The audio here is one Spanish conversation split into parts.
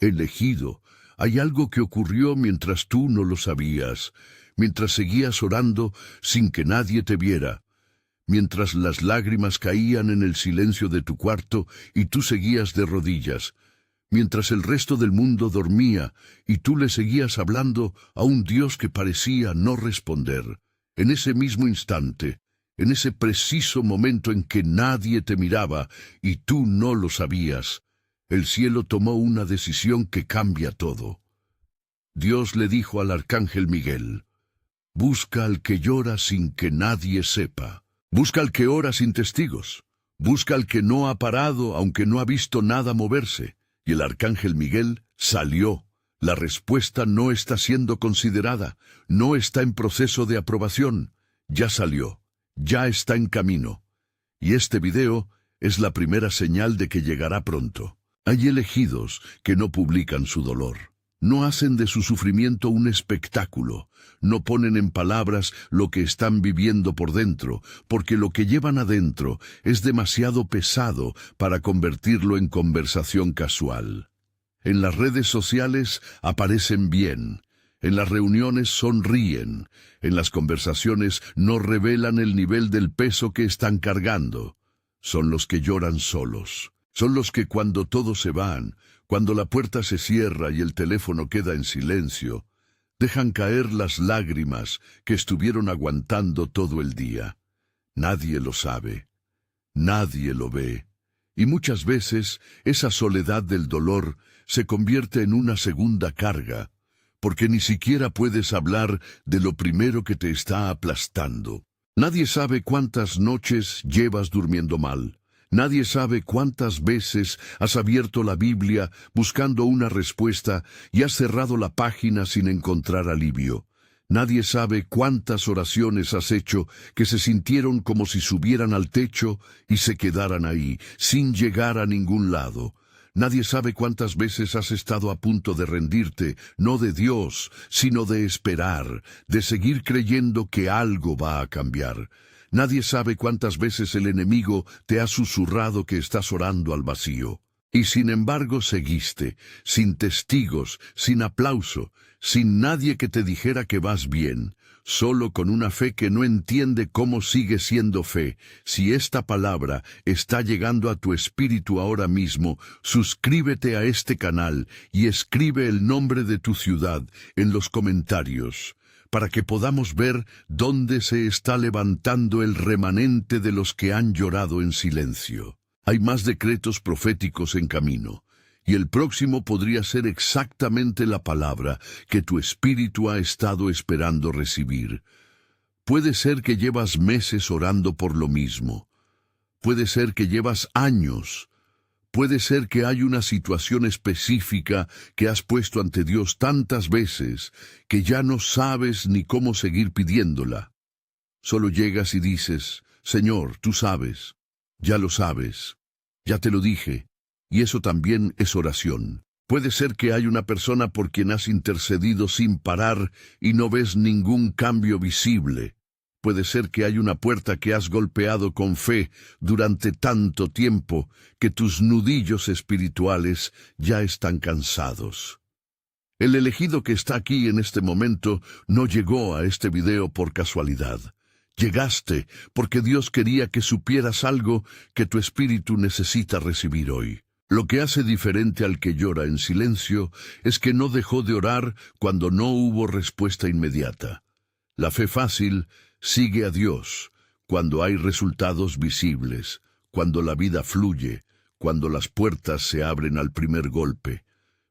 Elegido, hay algo que ocurrió mientras tú no lo sabías, mientras seguías orando sin que nadie te viera, mientras las lágrimas caían en el silencio de tu cuarto y tú seguías de rodillas, mientras el resto del mundo dormía y tú le seguías hablando a un Dios que parecía no responder. En ese mismo instante, en ese preciso momento en que nadie te miraba y tú no lo sabías, el cielo tomó una decisión que cambia todo. Dios le dijo al arcángel Miguel: busca al que llora sin que nadie sepa. Busca al que ora sin testigos. Busca al que no ha parado aunque no ha visto nada moverse. Y el arcángel Miguel salió. La respuesta no está siendo considerada, no está en proceso de aprobación. Ya salió, ya está en camino. Y este video es la primera señal de que llegará pronto. Hay elegidos que no publican su dolor. No hacen de su sufrimiento un espectáculo, no ponen en palabras lo que están viviendo por dentro, porque lo que llevan adentro es demasiado pesado para convertirlo en conversación casual. En las redes sociales aparecen bien, en las reuniones sonríen, en las conversaciones no revelan el nivel del peso que están cargando. Son los que lloran solos, son los que cuando todos se van, cuando la puerta se cierra y el teléfono queda en silencio, dejan caer las lágrimas que estuvieron aguantando todo el día. Nadie lo sabe, nadie lo ve, y muchas veces esa soledad del dolor se convierte en una segunda carga, porque ni siquiera puedes hablar de lo primero que te está aplastando. Nadie sabe cuántas noches llevas durmiendo mal. Nadie sabe cuántas veces has abierto la Biblia buscando una respuesta y has cerrado la página sin encontrar alivio. Nadie sabe cuántas oraciones has hecho que se sintieron como si subieran al techo y se quedaran ahí, sin llegar a ningún lado. Nadie sabe cuántas veces has estado a punto de rendirte, no de Dios, sino de esperar, de seguir creyendo que algo va a cambiar. Nadie sabe cuántas veces el enemigo te ha susurrado que estás orando al vacío. Y sin embargo seguiste, sin testigos, sin aplauso, sin nadie que te dijera que vas bien, solo con una fe que no entiende cómo sigue siendo fe. Si esta palabra está llegando a tu espíritu ahora mismo, suscríbete a este canal y escribe el nombre de tu ciudad en los comentarios, para que podamos ver dónde se está levantando el remanente de los que han llorado en silencio. Hay más decretos proféticos en camino, y el próximo podría ser exactamente la palabra que tu espíritu ha estado esperando recibir. Puede ser que llevas meses orando por lo mismo. Puede ser que llevas años. Puede ser que hay una situación específica que has puesto ante Dios tantas veces que ya no sabes ni cómo seguir pidiéndola. Solo llegas y dices: Señor, tú sabes, ya lo sabes, ya te lo dije, y eso también es oración. Puede ser que hay una persona por quien has intercedido sin parar y no ves ningún cambio visible. Puede ser que hay una puerta que has golpeado con fe durante tanto tiempo que tus nudillos espirituales ya están cansados. El elegido que está aquí en este momento no llegó a este video por casualidad. Llegaste porque Dios quería que supieras algo que tu espíritu necesita recibir hoy. Lo que hace diferente al que llora en silencio es que no dejó de orar cuando no hubo respuesta inmediata. La fe fácil sigue a Dios cuando hay resultados visibles, cuando la vida fluye, cuando las puertas se abren al primer golpe.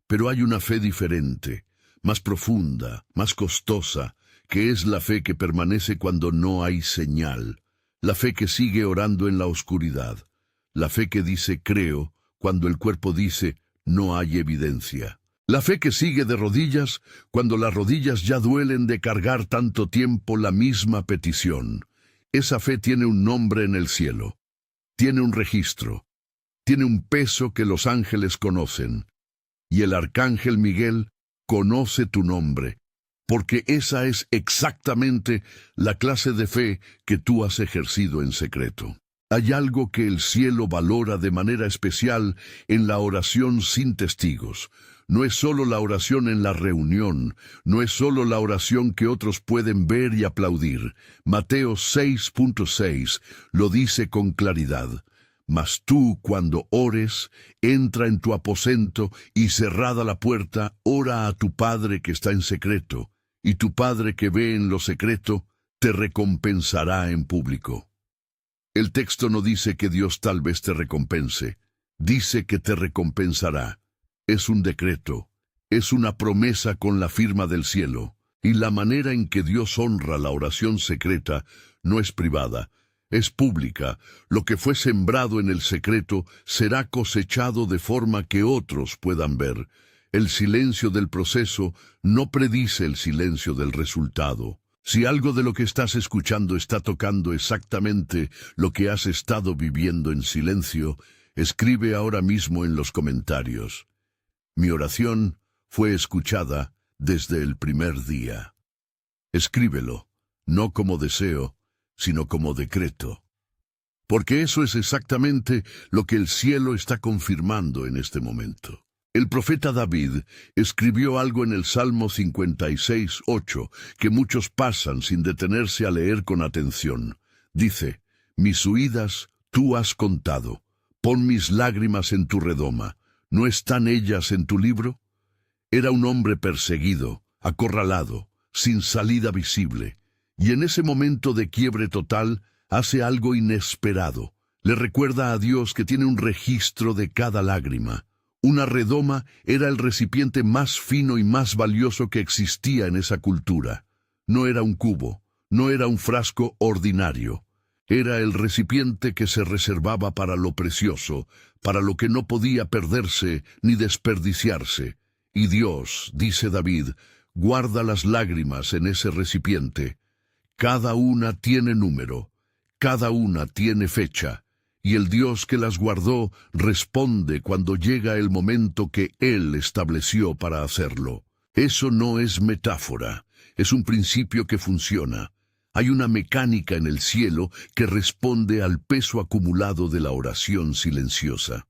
Pero hay una fe diferente, más profunda, más costosa, que es la fe que permanece cuando no hay señal, la fe que sigue orando en la oscuridad, la fe que dice creo cuando el cuerpo dice no hay evidencia. La fe que sigue de rodillas cuando las rodillas ya duelen de cargar tanto tiempo la misma petición. Esa fe tiene un nombre en el cielo, tiene un registro, tiene un peso que los ángeles conocen, y el arcángel Miguel conoce tu nombre, porque esa es exactamente la clase de fe que tú has ejercido en secreto. Hay algo que el cielo valora de manera especial en la oración sin testigos. No es solo la oración en la reunión, no es solo la oración que otros pueden ver y aplaudir. Mateo 6.6 lo dice con claridad. Mas tú, cuando ores, entra en tu aposento y cerrada la puerta, ora a tu Padre que está en secreto, y tu Padre que ve en lo secreto, te recompensará en público. El texto no dice que Dios tal vez te recompense, dice que te recompensará. Es un decreto, es una promesa con la firma del cielo, y la manera en que Dios honra la oración secreta no es privada, es pública. Lo que fue sembrado en el secreto será cosechado de forma que otros puedan ver. El silencio del proceso no predice el silencio del resultado. Si algo de lo que estás escuchando está tocando exactamente lo que has estado viviendo en silencio, escribe ahora mismo en los comentarios. Mi oración fue escuchada desde el primer día. Escríbelo, no como deseo, sino como decreto. Porque eso es exactamente lo que el cielo está confirmando en este momento. El profeta David escribió algo en el Salmo 56:8 que muchos pasan sin detenerse a leer con atención. Dice, mis huidas tú has contado, pon mis lágrimas en tu redoma, ¿no están ellas en tu libro? Era un hombre perseguido, acorralado, sin salida visible, y en ese momento de quiebre total hace algo inesperado. Le recuerda a Dios que tiene un registro de cada lágrima. Una redoma era el recipiente más fino y más valioso que existía en esa cultura. No era un cubo, no era un frasco ordinario. Era el recipiente que se reservaba para lo precioso, para lo que no podía perderse ni desperdiciarse. Y Dios, dice David, guarda las lágrimas en ese recipiente. Cada una tiene número, cada una tiene fecha. Y el Dios que las guardó responde cuando llega el momento que Él estableció para hacerlo. Eso no es metáfora, es un principio que funciona. Hay una mecánica en el cielo que responde al peso acumulado de la oración silenciosa.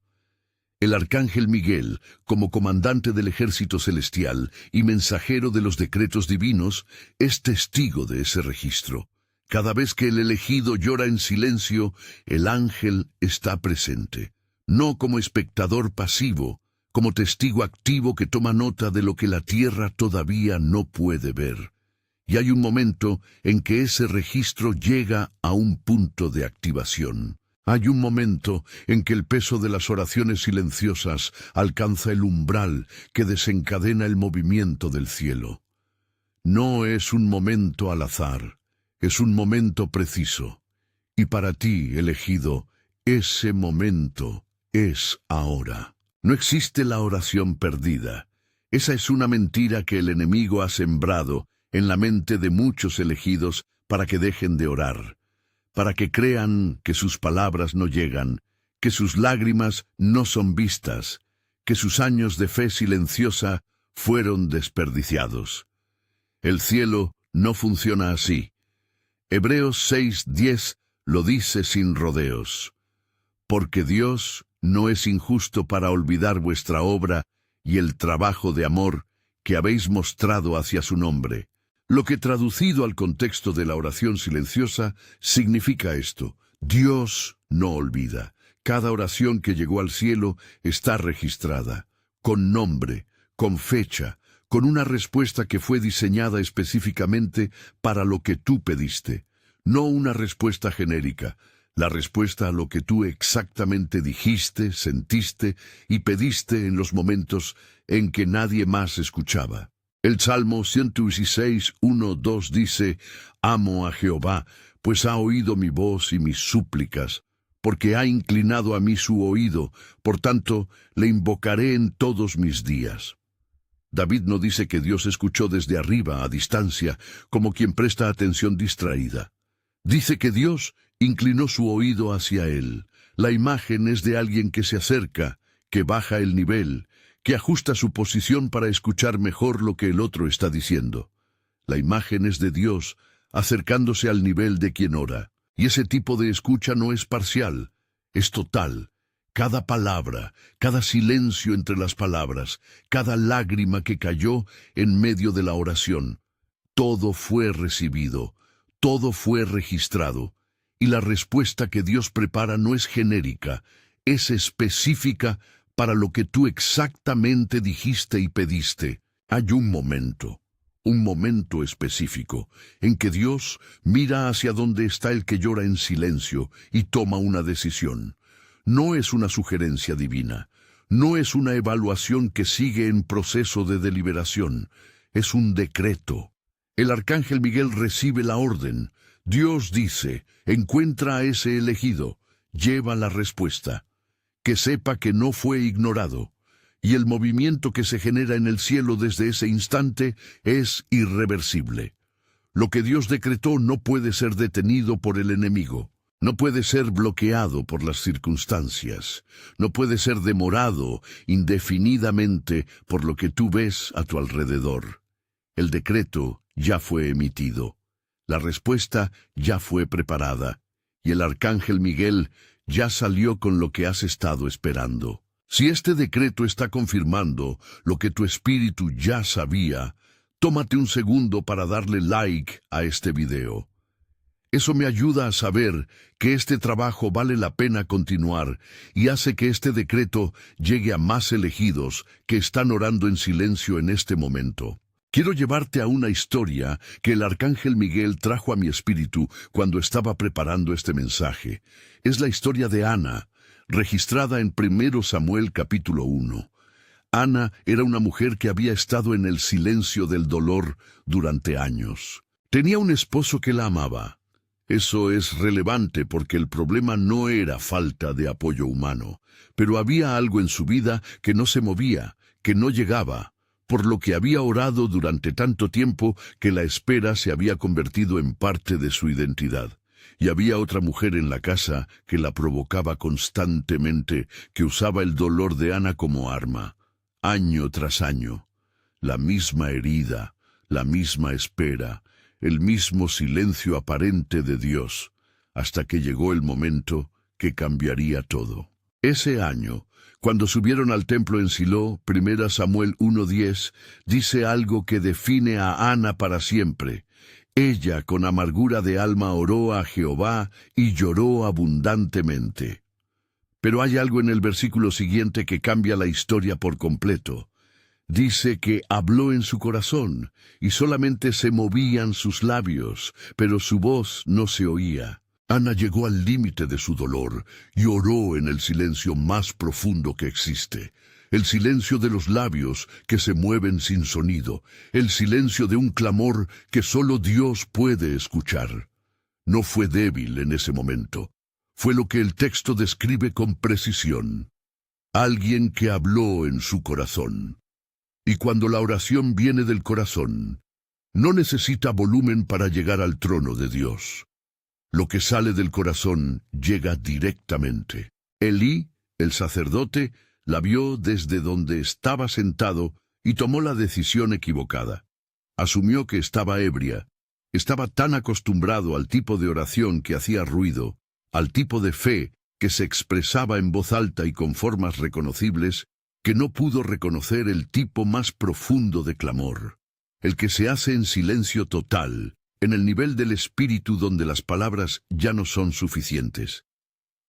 El arcángel Miguel, como comandante del ejército celestial y mensajero de los decretos divinos, es testigo de ese registro. Cada vez que el elegido llora en silencio, el ángel está presente, no como espectador pasivo, como testigo activo que toma nota de lo que la tierra todavía no puede ver. Y hay un momento en que ese registro llega a un punto de activación. Hay un momento en que el peso de las oraciones silenciosas alcanza el umbral que desencadena el movimiento del cielo. No es un momento al azar. Es un momento preciso, y para ti, elegido, ese momento es ahora. No existe la oración perdida. Esa es una mentira que el enemigo ha sembrado en la mente de muchos elegidos para que dejen de orar, para que crean que sus palabras no llegan, que sus lágrimas no son vistas, que sus años de fe silenciosa fueron desperdiciados. El cielo no funciona así. Hebreos 6:10 lo dice sin rodeos. Porque Dios no es injusto para olvidar vuestra obra y el trabajo de amor que habéis mostrado hacia su nombre. Lo que traducido al contexto de la oración silenciosa significa esto: Dios no olvida. Cada oración que llegó al cielo está registrada, con nombre, con fecha, con una respuesta que fue diseñada específicamente para lo que tú pediste. No una respuesta genérica, la respuesta a lo que tú exactamente dijiste, sentiste y pediste en los momentos en que nadie más escuchaba. El Salmo 116:1-2 dice, «Amo a Jehová, pues ha oído mi voz y mis súplicas, porque ha inclinado a mí su oído, por tanto, le invocaré en todos mis días». David no dice que Dios escuchó desde arriba, a distancia, como quien presta atención distraída. Dice que Dios inclinó su oído hacia él. La imagen es de alguien que se acerca, que baja el nivel, que ajusta su posición para escuchar mejor lo que el otro está diciendo. La imagen es de Dios acercándose al nivel de quien ora. Y ese tipo de escucha no es parcial, es total. Cada palabra, cada silencio entre las palabras, cada lágrima que cayó en medio de la oración, todo fue recibido, todo fue registrado. Y la respuesta que Dios prepara no es genérica, es específica para lo que tú exactamente dijiste y pediste. Hay un momento específico, en que Dios mira hacia donde está el que llora en silencio y toma una decisión. No es una sugerencia divina, no es una evaluación que sigue en proceso de deliberación, es un decreto. El arcángel Miguel recibe la orden. Dios dice, encuentra a ese elegido, lleva la respuesta. Que sepa que no fue ignorado. Y el movimiento que se genera en el cielo desde ese instante es irreversible. Lo que Dios decretó no puede ser detenido por el enemigo. No puede ser bloqueado por las circunstancias. No puede ser demorado indefinidamente por lo que tú ves a tu alrededor. El decreto ya fue emitido. La respuesta ya fue preparada. Y el arcángel Miguel ya salió con lo que has estado esperando. Si este decreto está confirmando lo que tu espíritu ya sabía, tómate un segundo para darle like a este video. Eso me ayuda a saber que este trabajo vale la pena continuar y hace que este decreto llegue a más elegidos que están orando en silencio en este momento. Quiero llevarte a una historia que el arcángel Miguel trajo a mi espíritu cuando estaba preparando este mensaje. Es la historia de Ana, registrada en 1 Samuel capítulo 1. Ana era una mujer que había estado en el silencio del dolor durante años. Tenía un esposo que la amaba. Eso es relevante porque el problema no era falta de apoyo humano, pero había algo en su vida que no se movía, que no llegaba, por lo que había orado durante tanto tiempo que la espera se había convertido en parte de su identidad. Y había otra mujer en la casa que la provocaba constantemente, que usaba el dolor de Ana como arma, año tras año. La misma herida, la misma espera, el mismo silencio aparente de Dios, hasta que llegó el momento que cambiaría todo. Ese año, cuando subieron al templo en Silo, 1 Samuel 1:10, dice algo que define a Ana para siempre. Ella, con amargura de alma, oró a Jehová y lloró abundantemente. Pero hay algo en el versículo siguiente que cambia la historia por completo. Dice que habló en su corazón, y solamente se movían sus labios, pero su voz no se oía. Ana llegó al límite de su dolor y oró en el silencio más profundo que existe. El silencio de los labios que se mueven sin sonido, el silencio de un clamor que solo Dios puede escuchar. No fue débil en ese momento. Fue lo que el texto describe con precisión. Alguien que habló en su corazón. Y cuando la oración viene del corazón, no necesita volumen para llegar al trono de Dios. Lo que sale del corazón llega directamente. Elí, el sacerdote, la vio desde donde estaba sentado y tomó la decisión equivocada. Asumió que estaba ebria. Estaba tan acostumbrado al tipo de oración que hacía ruido, al tipo de fe que se expresaba en voz alta y con formas reconocibles, que no pudo reconocer el tipo más profundo de clamor, el que se hace en silencio total, en el nivel del espíritu donde las palabras ya no son suficientes.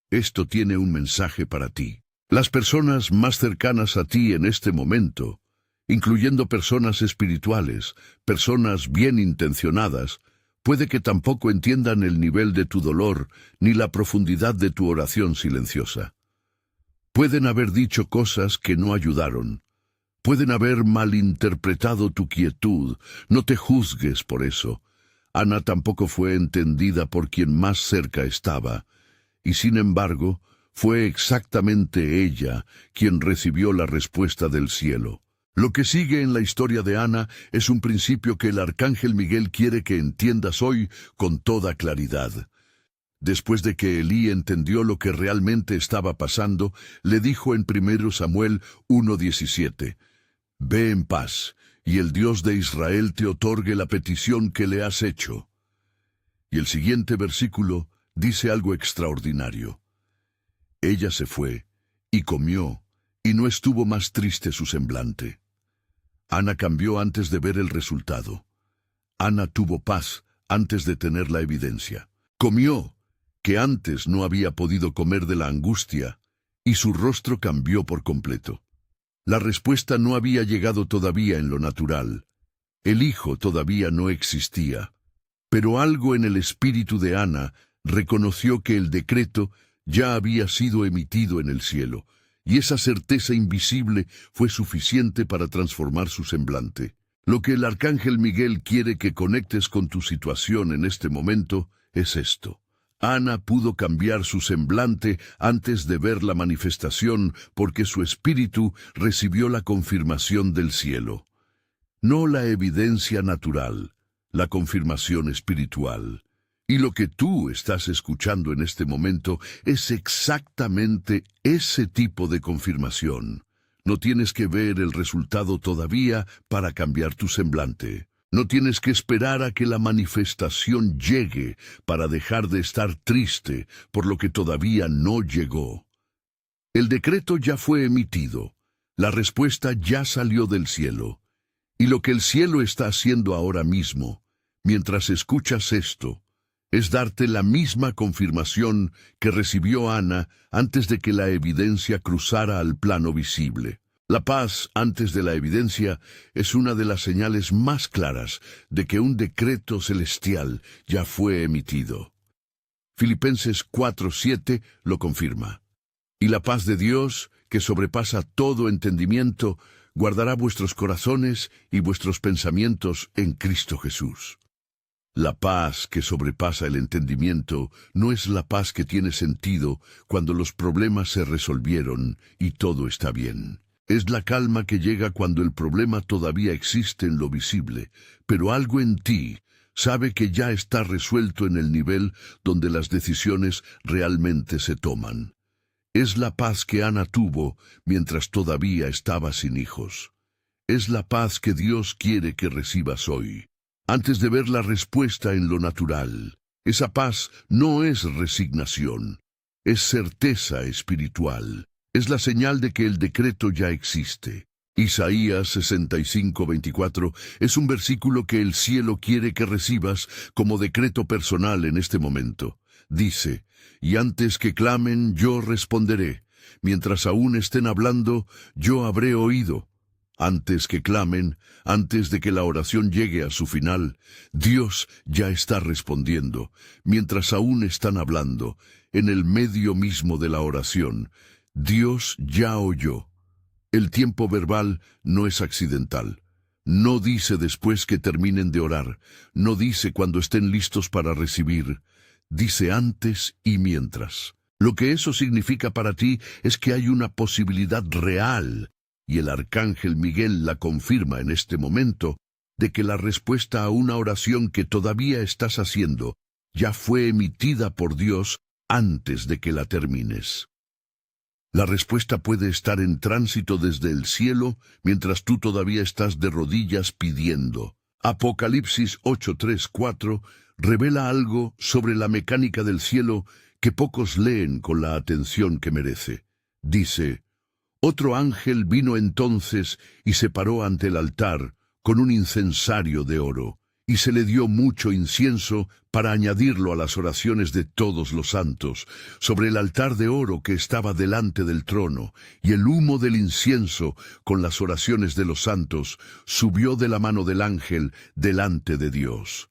Esto tiene un mensaje para ti. Las personas más cercanas a ti en este momento, incluyendo personas espirituales, personas bien intencionadas, puede que tampoco entiendan el nivel de tu dolor ni la profundidad de tu oración silenciosa. Pueden haber dicho cosas que no ayudaron. Pueden haber malinterpretado tu quietud. No te juzgues por eso. Ana tampoco fue entendida por quien más cerca estaba, y sin embargo, fue exactamente ella quien recibió la respuesta del cielo. Lo que sigue en la historia de Ana es un principio que el arcángel Miguel quiere que entiendas hoy con toda claridad. Después de que Elí entendió lo que realmente estaba pasando, le dijo en 1 Samuel 1:17, «Ve en paz, y el Dios de Israel te otorgue la petición que le has hecho». Y el siguiente versículo dice algo extraordinario. Ella se fue y comió, y no estuvo más triste su semblante. Ana cambió antes de ver el resultado. Ana tuvo paz antes de tener la evidencia. Comió, que antes no había podido comer de la angustia, y su rostro cambió por completo. La respuesta no había llegado todavía en lo natural. El hijo todavía no existía. Pero algo en el espíritu de Ana reconoció que el decreto ya había sido emitido en el cielo, y esa certeza invisible fue suficiente para transformar su semblante. Lo que el arcángel Miguel quiere que conectes con tu situación en este momento es esto. Ana pudo cambiar su semblante antes de ver la manifestación porque su espíritu recibió la confirmación del cielo. No la evidencia natural, la confirmación espiritual. Y lo que tú estás escuchando en este momento es exactamente ese tipo de confirmación. No tienes que ver el resultado todavía para cambiar tu semblante. No tienes que esperar a que la manifestación llegue para dejar de estar triste por lo que todavía no llegó. El decreto ya fue emitido. La respuesta ya salió del cielo. Y lo que el cielo está haciendo ahora mismo, mientras escuchas esto, es darte la misma confirmación que recibió Ana antes de que la evidencia cruzara al plano visible. La paz antes de la evidencia es una de las señales más claras de que un decreto celestial ya fue emitido. Filipenses 4:7 lo confirma. Y la paz de Dios, que sobrepasa todo entendimiento, guardará vuestros corazones y vuestros pensamientos en Cristo Jesús. La paz que sobrepasa el entendimiento no es la paz que tiene sentido cuando los problemas se resolvieron y todo está bien. Es la calma que llega cuando el problema todavía existe en lo visible, pero algo en ti sabe que ya está resuelto en el nivel donde las decisiones realmente se toman. Es la paz que Ana tuvo mientras todavía estaba sin hijos. Es la paz que Dios quiere que recibas hoy. Antes de ver la respuesta en lo natural, esa paz no es resignación, es certeza espiritual. Es la señal de que el decreto ya existe. Isaías 65:24 es un versículo que el cielo quiere que recibas como decreto personal en este momento. Dice, y antes que clamen, yo responderé. Mientras aún estén hablando, yo habré oído. Antes que clamen, antes de que la oración llegue a su final, Dios ya está respondiendo. Mientras aún están hablando, en el medio mismo de la oración, Dios ya oyó. El tiempo verbal no es accidental. No dice después que terminen de orar. No dice cuando estén listos para recibir. Dice antes y mientras. Lo que eso significa para ti es que hay una posibilidad real, y el arcángel Miguel la confirma en este momento, de que la respuesta a una oración que todavía estás haciendo ya fue emitida por Dios antes de que la termines. La respuesta puede estar en tránsito desde el cielo mientras tú todavía estás de rodillas pidiendo. Apocalipsis 8:3-4 revela algo sobre la mecánica del cielo que pocos leen con la atención que merece. Dice, otro ángel vino entonces y se paró ante el altar con un incensario de oro, y se le dio mucho incienso para añadirlo a las oraciones de todos los santos, sobre el altar de oro que estaba delante del trono, y el humo del incienso, con las oraciones de los santos, subió de la mano del ángel delante de Dios.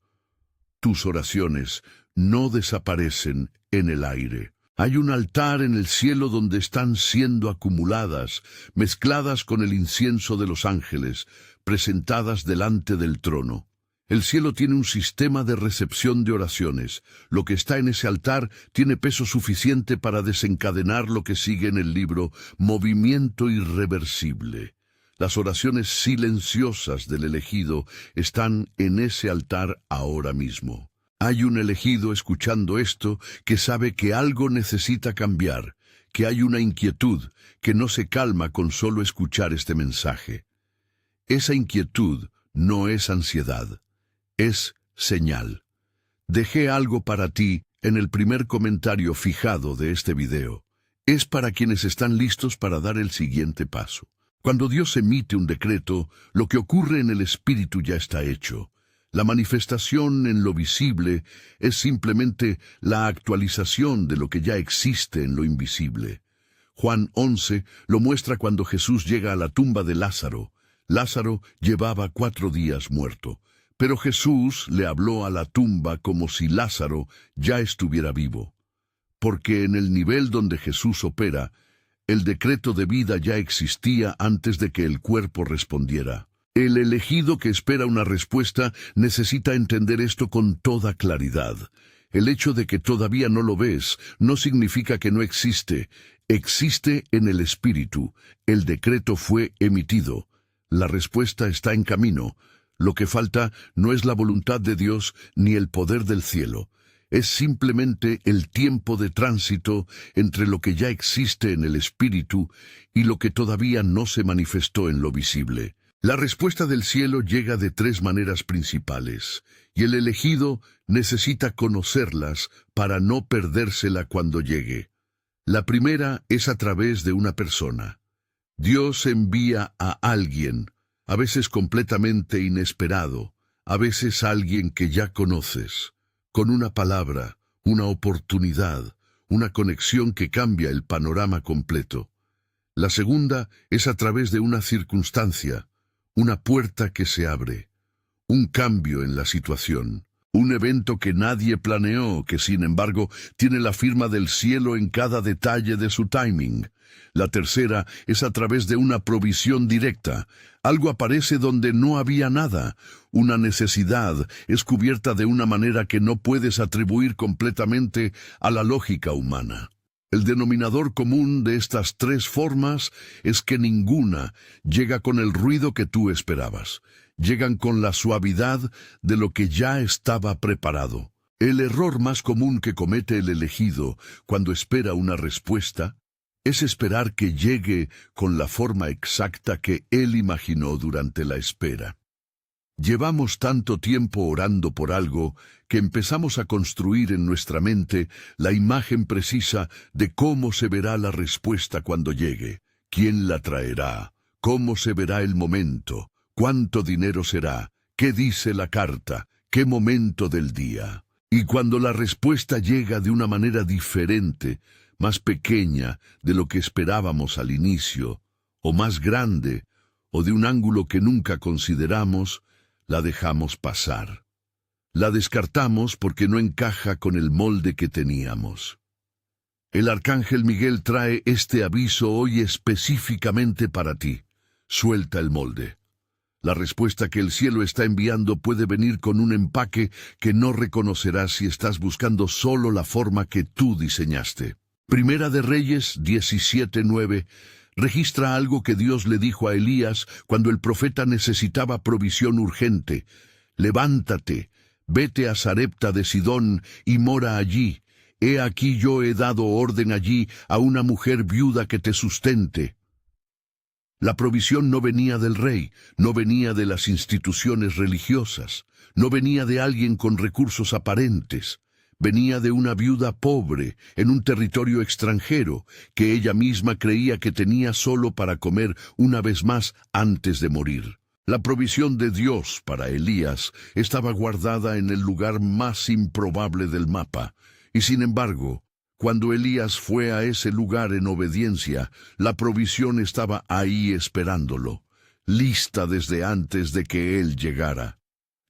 Tus oraciones no desaparecen en el aire. Hay un altar en el cielo donde están siendo acumuladas, mezcladas con el incienso de los ángeles, presentadas delante del trono. El cielo tiene un sistema de recepción de oraciones. Lo que está en ese altar tiene peso suficiente para desencadenar lo que sigue en el libro Movimiento Irreversible. Las oraciones silenciosas del elegido están en ese altar ahora mismo. Hay un elegido escuchando esto que sabe que algo necesita cambiar, que hay una inquietud que no se calma con solo escuchar este mensaje. Esa inquietud no es ansiedad. Es señal. Dejé algo para ti en el primer comentario fijado de este video. Es para quienes están listos para dar el siguiente paso. Cuando Dios emite un decreto, lo que ocurre en el Espíritu ya está hecho. La manifestación en lo visible es simplemente la actualización de lo que ya existe en lo invisible. Juan 11 lo muestra cuando Jesús llega a la tumba de Lázaro. Lázaro llevaba 4 días muerto, pero Jesús le habló a la tumba como si Lázaro ya estuviera vivo. Porque en el nivel donde Jesús opera, el decreto de vida ya existía antes de que el cuerpo respondiera. El elegido que espera una respuesta necesita entender esto con toda claridad. El hecho de que todavía no lo ves no significa que no existe. Existe en el Espíritu. El decreto fue emitido. La respuesta está en camino. Lo que falta no es la voluntad de Dios ni el poder del cielo. Es simplemente el tiempo de tránsito entre lo que ya existe en el Espíritu y lo que todavía no se manifestó en lo visible. La respuesta del cielo llega de 3 maneras principales, y el elegido necesita conocerlas para no perdérsela cuando llegue. La primera es a través de una persona. Dios envía a alguien, a veces completamente inesperado, a veces alguien que ya conoces, con una palabra, una oportunidad, una conexión que cambia el panorama completo. La segunda es a través de una circunstancia, una puerta que se abre, un cambio en la situación, un evento que nadie planeó, que sin embargo tiene la firma del cielo en cada detalle de su timing. La tercera es a través de una provisión directa. Algo aparece donde no había nada. Una necesidad es cubierta de una manera que no puedes atribuir completamente a la lógica humana. El denominador común de estas 3 formas es que ninguna llega con el ruido que tú esperabas. Llegan con la suavidad de lo que ya estaba preparado. El error más común que comete el elegido cuando espera una respuesta es esperar que llegue con la forma exacta que él imaginó durante la espera. Llevamos tanto tiempo orando por algo que empezamos a construir en nuestra mente la imagen precisa de cómo se verá la respuesta cuando llegue, quién la traerá, cómo se verá el momento, cuánto dinero será, qué dice la carta, qué momento del día. Y cuando la respuesta llega de una manera diferente, más pequeña de lo que esperábamos al inicio, o más grande, o de un ángulo que nunca consideramos, la dejamos pasar. La descartamos porque no encaja con el molde que teníamos. El arcángel Miguel trae este aviso hoy específicamente para ti. Suelta el molde. La respuesta que el cielo está enviando puede venir con un empaque que no reconocerás si estás buscando solo la forma que tú diseñaste. Primera de Reyes 17:9 registra algo que Dios le dijo a Elías cuando el profeta necesitaba provisión urgente. Levántate, vete a Sarepta de Sidón y mora allí. He aquí yo he dado orden allí a una mujer viuda que te sustente. La provisión no venía del rey, no venía de las instituciones religiosas, no venía de alguien con recursos aparentes. Venía de una viuda pobre, en un territorio extranjero, que ella misma creía que tenía solo para comer una vez más antes de morir. La provisión de Dios para Elías estaba guardada en el lugar más improbable del mapa, y sin embargo, cuando Elías fue a ese lugar en obediencia, la provisión estaba ahí esperándolo, lista desde antes de que él llegara.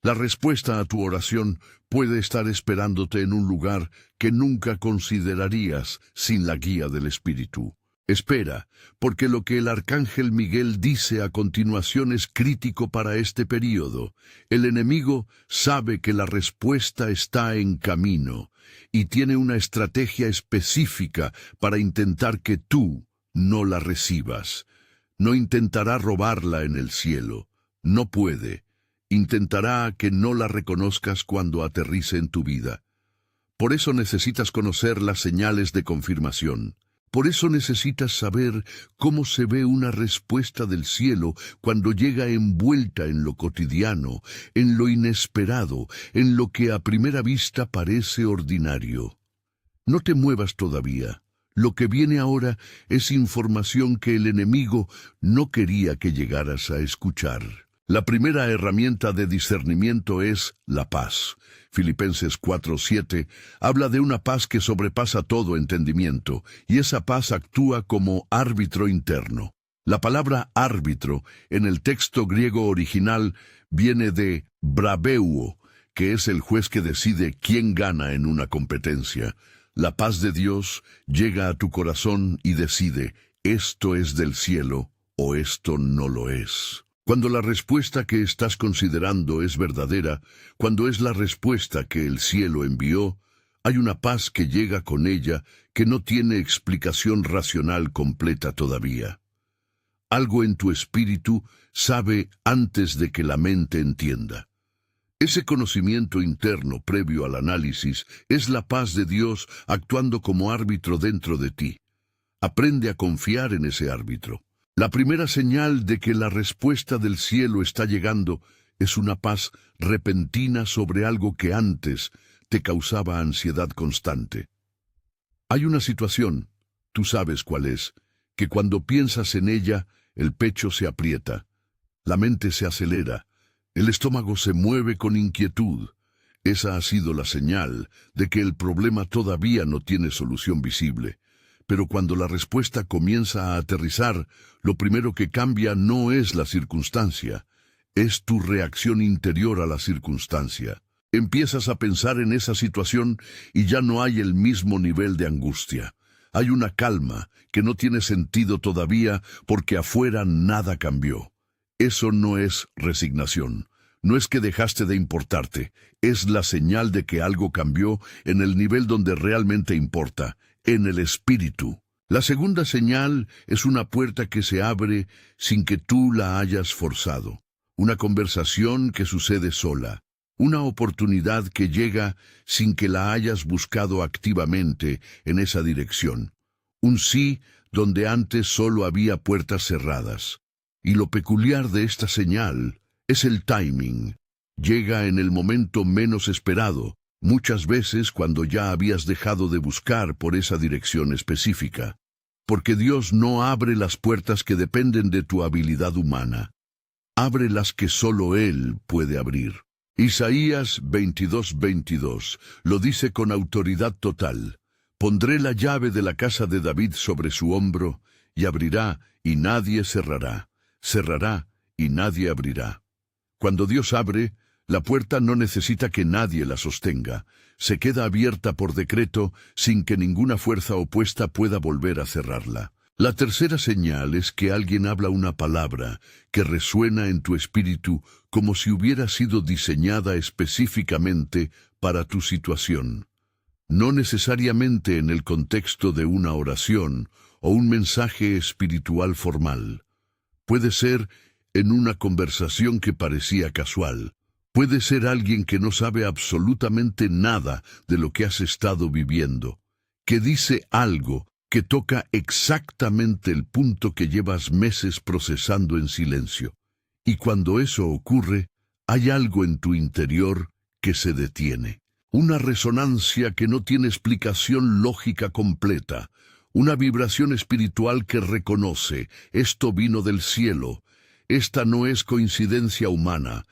La respuesta a tu oración puede estar esperándote en un lugar que nunca considerarías sin la guía del Espíritu. Espera, porque lo que el arcángel Miguel dice a continuación es crítico para este período. El enemigo sabe que la respuesta está en camino y tiene una estrategia específica para intentar que tú no la recibas. No intentará robarla en el cielo. No puede. Intentará que no la reconozcas cuando aterrice en tu vida. Por eso necesitas conocer las señales de confirmación. Por eso necesitas saber cómo se ve una respuesta del cielo cuando llega envuelta en lo cotidiano, en lo inesperado, en lo que a primera vista parece ordinario. No te muevas todavía. Lo que viene ahora es información que el enemigo no quería que llegaras a escuchar. La primera herramienta de discernimiento es la paz. Filipenses 4:7 habla de una paz que sobrepasa todo entendimiento, y esa paz actúa como árbitro interno. La palabra árbitro en el texto griego original viene de brabeuo, que es el juez que decide quién gana en una competencia. La paz de Dios llega a tu corazón y decide, esto es del cielo o esto no lo es. Cuando la respuesta que estás considerando es verdadera, cuando es la respuesta que el cielo envió, hay una paz que llega con ella que no tiene explicación racional completa todavía. Algo en tu espíritu sabe antes de que la mente entienda. Ese conocimiento interno previo al análisis es la paz de Dios actuando como árbitro dentro de ti. Aprende a confiar en ese árbitro. La primera señal de que la respuesta del cielo está llegando es una paz repentina sobre algo que antes te causaba ansiedad constante. Hay una situación, tú sabes cuál es, que cuando piensas en ella, el pecho se aprieta, la mente se acelera, el estómago se mueve con inquietud. Esa ha sido la señal de que el problema todavía no tiene solución visible. Pero cuando la respuesta comienza a aterrizar, lo primero que cambia no es la circunstancia, es tu reacción interior a la circunstancia. Empiezas a pensar en esa situación y ya no hay el mismo nivel de angustia. Hay una calma que no tiene sentido todavía porque afuera nada cambió. Eso no es resignación. No es que dejaste de importarte, es la señal de que algo cambió en el nivel donde realmente importa, en el espíritu. La segunda señal es una puerta que se abre sin que tú la hayas forzado. Una conversación que sucede sola. Una oportunidad que llega sin que la hayas buscado activamente en esa dirección. Un sí donde antes solo había puertas cerradas. Y lo peculiar de esta señal es el timing. Llega en el momento menos esperado, muchas veces cuando ya habías dejado de buscar por esa dirección específica. Porque Dios no abre las puertas que dependen de tu habilidad humana. Abre las que solo Él puede abrir. Isaías 22:22 lo dice con autoridad total. Pondré la llave de la casa de David sobre su hombro, y abrirá, y nadie cerrará. Cerrará, y nadie abrirá. Cuando Dios abre, la puerta no necesita que nadie la sostenga. Se queda abierta por decreto sin que ninguna fuerza opuesta pueda volver a cerrarla. La tercera señal es que alguien habla una palabra que resuena en tu espíritu como si hubiera sido diseñada específicamente para tu situación. No necesariamente en el contexto de una oración o un mensaje espiritual formal. Puede ser en una conversación que parecía casual. Puede ser alguien que no sabe absolutamente nada de lo que has estado viviendo, que dice algo que toca exactamente el punto que llevas meses procesando en silencio. Y cuando eso ocurre, hay algo en tu interior que se detiene. Una resonancia que no tiene explicación lógica completa. Una vibración espiritual que reconoce, esto vino del cielo. Esta no es coincidencia humana.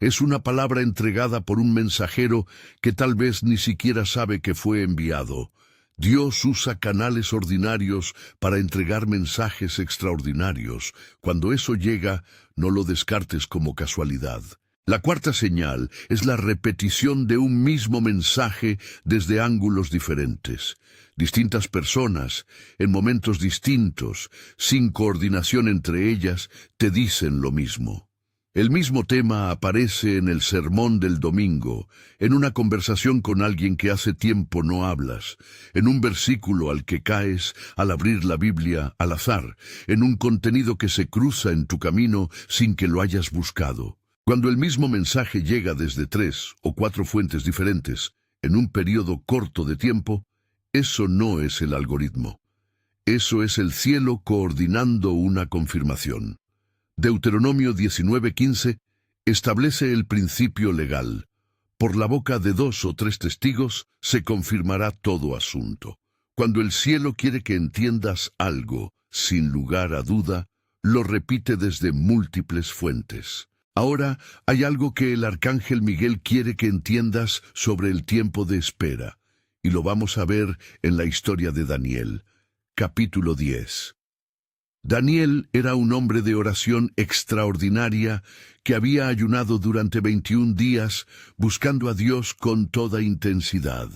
Es una palabra entregada por un mensajero que tal vez ni siquiera sabe que fue enviado. Dios usa canales ordinarios para entregar mensajes extraordinarios. Cuando eso llega, no lo descartes como casualidad. La cuarta señal es la repetición de un mismo mensaje desde ángulos diferentes. Distintas personas, en momentos distintos, sin coordinación entre ellas, te dicen lo mismo. El mismo tema aparece en el sermón del domingo, en una conversación con alguien que hace tiempo no hablas, en un versículo al que caes al abrir la Biblia al azar, en un contenido que se cruza en tu camino sin que lo hayas buscado. Cuando el mismo mensaje llega desde 3 o 4 fuentes diferentes, en un periodo corto de tiempo, eso no es el algoritmo. Eso es el cielo coordinando una confirmación. Deuteronomio 19:15 establece el principio legal. Por la boca de 2 o 3 testigos se confirmará todo asunto. Cuando el cielo quiere que entiendas algo, sin lugar a duda, lo repite desde múltiples fuentes. Ahora hay algo que el arcángel Miguel quiere que entiendas sobre el tiempo de espera, y lo vamos a ver en la historia de Daniel, capítulo 10. Daniel era un hombre de oración extraordinaria que había ayunado durante 21 días buscando a Dios con toda intensidad.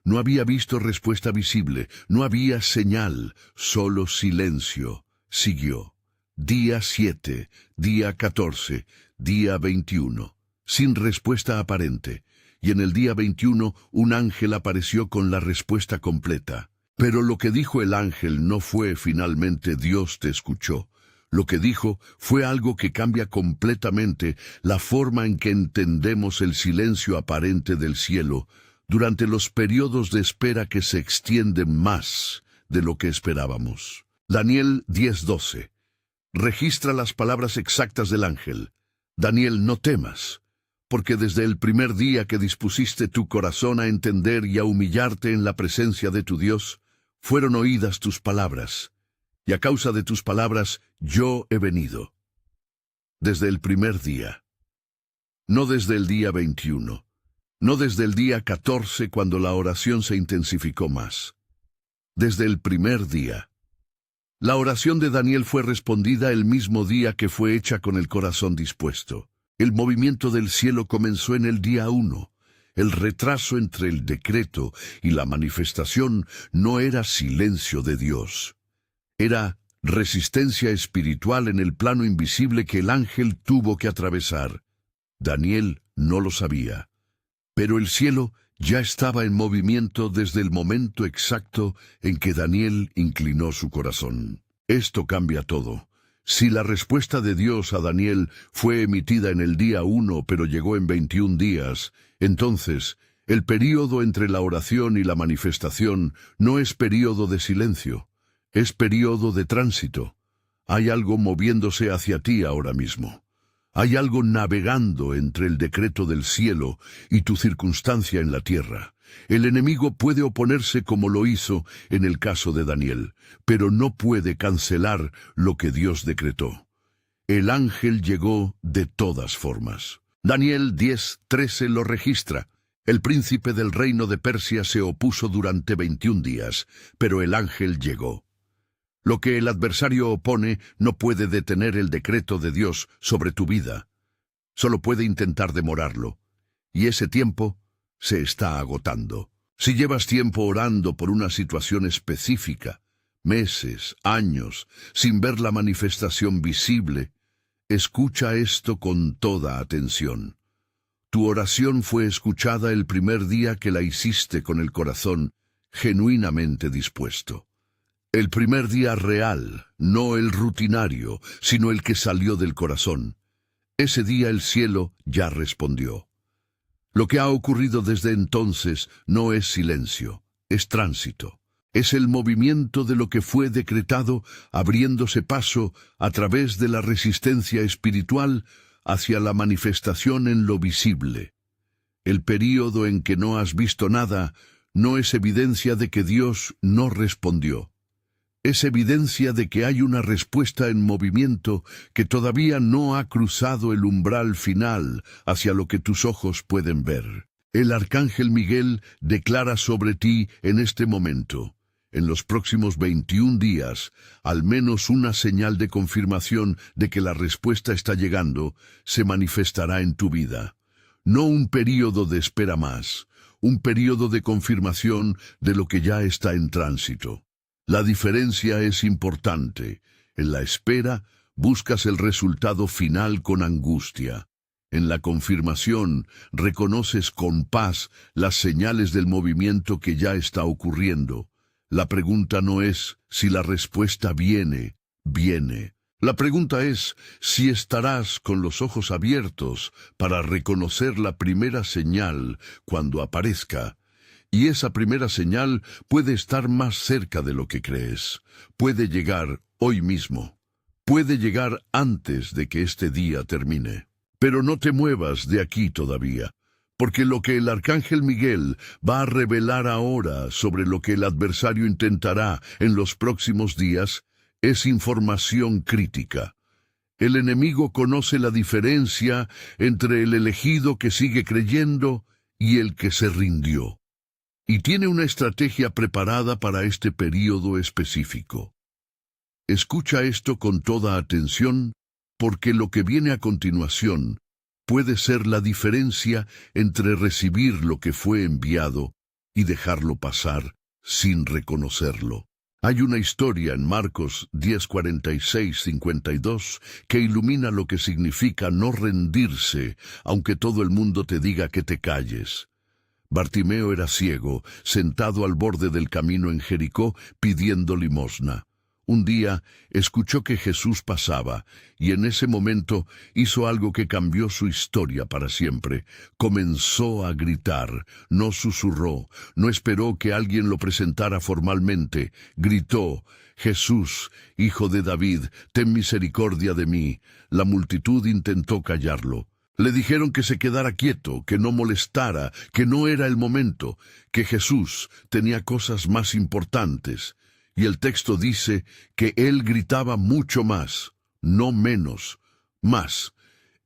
No había visto respuesta visible, no había señal, solo silencio. Siguió. Día 7, día 14, día 21, sin respuesta aparente. Y en el día 21 un ángel apareció con la respuesta completa. Pero lo que dijo el ángel no fue finalmente Dios te escuchó. Lo que dijo fue algo que cambia completamente la forma en que entendemos el silencio aparente del cielo durante los periodos de espera que se extienden más de lo que esperábamos. Daniel 10:12. Registra las palabras exactas del ángel. Daniel, no temas, porque desde el primer día que dispusiste tu corazón a entender y a humillarte en la presencia de tu Dios, fueron oídas tus palabras, y a causa de tus palabras yo he venido. Desde el primer día. No desde el día 21. No desde el día 14 cuando la oración se intensificó más. Desde el primer día. La oración de Daniel fue respondida el mismo día que fue hecha con el corazón dispuesto. El movimiento del cielo comenzó en el día 1. El retraso entre el decreto y la manifestación no era silencio de Dios. Era resistencia espiritual en el plano invisible que el ángel tuvo que atravesar. Daniel no lo sabía. Pero el cielo ya estaba en movimiento desde el momento exacto en que Daniel inclinó su corazón. Esto cambia todo. Si la respuesta de Dios a Daniel fue emitida en el día 1 pero llegó en 21 días, entonces el período entre la oración y la manifestación no es período de silencio, es período de tránsito. Hay algo moviéndose hacia ti ahora mismo. Hay algo navegando entre el decreto del cielo y tu circunstancia en la tierra. El enemigo puede oponerse como lo hizo en el caso de Daniel, pero no puede cancelar lo que Dios decretó. El ángel llegó de todas formas. Daniel 10:13 lo registra. El príncipe del reino de Persia se opuso durante 21 días, pero el ángel llegó. Lo que el adversario opone no puede detener el decreto de Dios sobre tu vida. Solo puede intentar demorarlo. Y ese tiempo se está agotando. Si llevas tiempo orando por una situación específica, meses, años, sin ver la manifestación visible, escucha esto con toda atención. Tu oración fue escuchada el primer día que la hiciste con el corazón genuinamente dispuesto. El primer día real, no el rutinario, sino el que salió del corazón. Ese día el cielo ya respondió. Lo que ha ocurrido desde entonces no es silencio, es tránsito. Es el movimiento de lo que fue decretado abriéndose paso a través de la resistencia espiritual hacia la manifestación en lo visible. El período en que no has visto nada no es evidencia de que Dios no respondió. Es evidencia de que hay una respuesta en movimiento que todavía no ha cruzado el umbral final hacia lo que tus ojos pueden ver. El arcángel Miguel declara sobre ti en este momento, en los próximos 21 días, al menos una señal de confirmación de que la respuesta está llegando, se manifestará en tu vida. No un período de espera más, un período de confirmación de lo que ya está en tránsito. La diferencia es importante. En la espera, buscas el resultado final con angustia. En la confirmación, reconoces con paz las señales del movimiento que ya está ocurriendo. La pregunta no es si la respuesta viene, viene. La pregunta es si estarás con los ojos abiertos para reconocer la primera señal cuando aparezca. Y esa primera señal puede estar más cerca de lo que crees. Puede llegar hoy mismo. Puede llegar antes de que este día termine. Pero no te muevas de aquí todavía, Porque lo que el arcángel Miguel va a revelar ahora sobre lo que el adversario intentará en los próximos días es información crítica. El enemigo conoce la diferencia entre el elegido que sigue creyendo y el que se rindió. Y tiene una estrategia preparada para este período específico. Escucha esto con toda atención, porque lo que viene a continuación puede ser la diferencia entre recibir lo que fue enviado y dejarlo pasar sin reconocerlo. Hay una historia en Marcos 10:46-52 que ilumina lo que significa no rendirse, aunque todo el mundo te diga que te calles. Bartimeo era ciego, sentado al borde del camino en Jericó, pidiendo limosna. Un día escuchó que Jesús pasaba, y en ese momento hizo algo que cambió su historia para siempre. Comenzó a gritar, no susurró, no esperó que alguien lo presentara formalmente. Gritó: «Jesús, Hijo de David, ten misericordia de mí». La multitud intentó callarlo. Le dijeron que se quedara quieto, que no molestara, que no era el momento, que Jesús tenía cosas más importantes. Y el texto dice que él gritaba mucho más, no menos, más.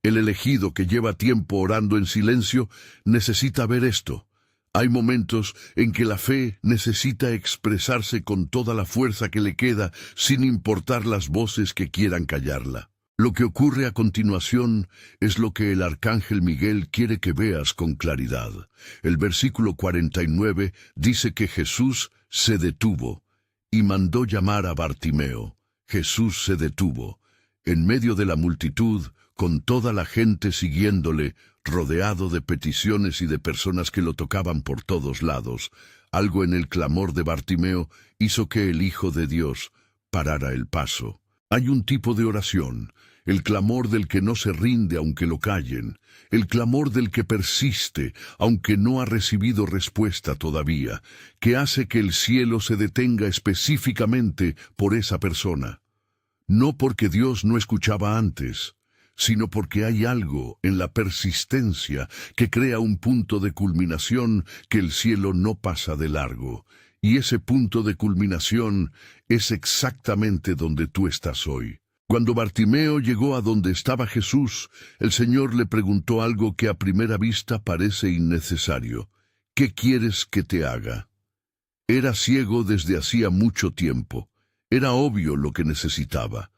El elegido que lleva tiempo orando en silencio necesita ver esto. Hay momentos en que la fe necesita expresarse con toda la fuerza que le queda, sin importar las voces que quieran callarla. Lo que ocurre a continuación es lo que el arcángel Miguel quiere que veas con claridad. El versículo 49 dice que Jesús se detuvo y mandó llamar a Bartimeo. Jesús se detuvo. En medio de la multitud, con toda la gente siguiéndole, rodeado de peticiones y de personas que lo tocaban por todos lados, algo en el clamor de Bartimeo hizo que el Hijo de Dios parara el paso. Hay un tipo de oración, el clamor del que no se rinde aunque lo callen, el clamor del que persiste aunque no ha recibido respuesta todavía, que hace que el cielo se detenga específicamente por esa persona. No porque Dios no escuchaba antes, sino porque hay algo en la persistencia que crea un punto de culminación que el cielo no pasa de largo. Y ese punto de culminación es exactamente donde tú estás hoy. Cuando Bartimeo llegó a donde estaba Jesús, el Señor le preguntó algo que a primera vista parece innecesario. ¿Qué quieres que te haga? Era ciego desde hacía mucho tiempo. Era obvio lo que necesitaba.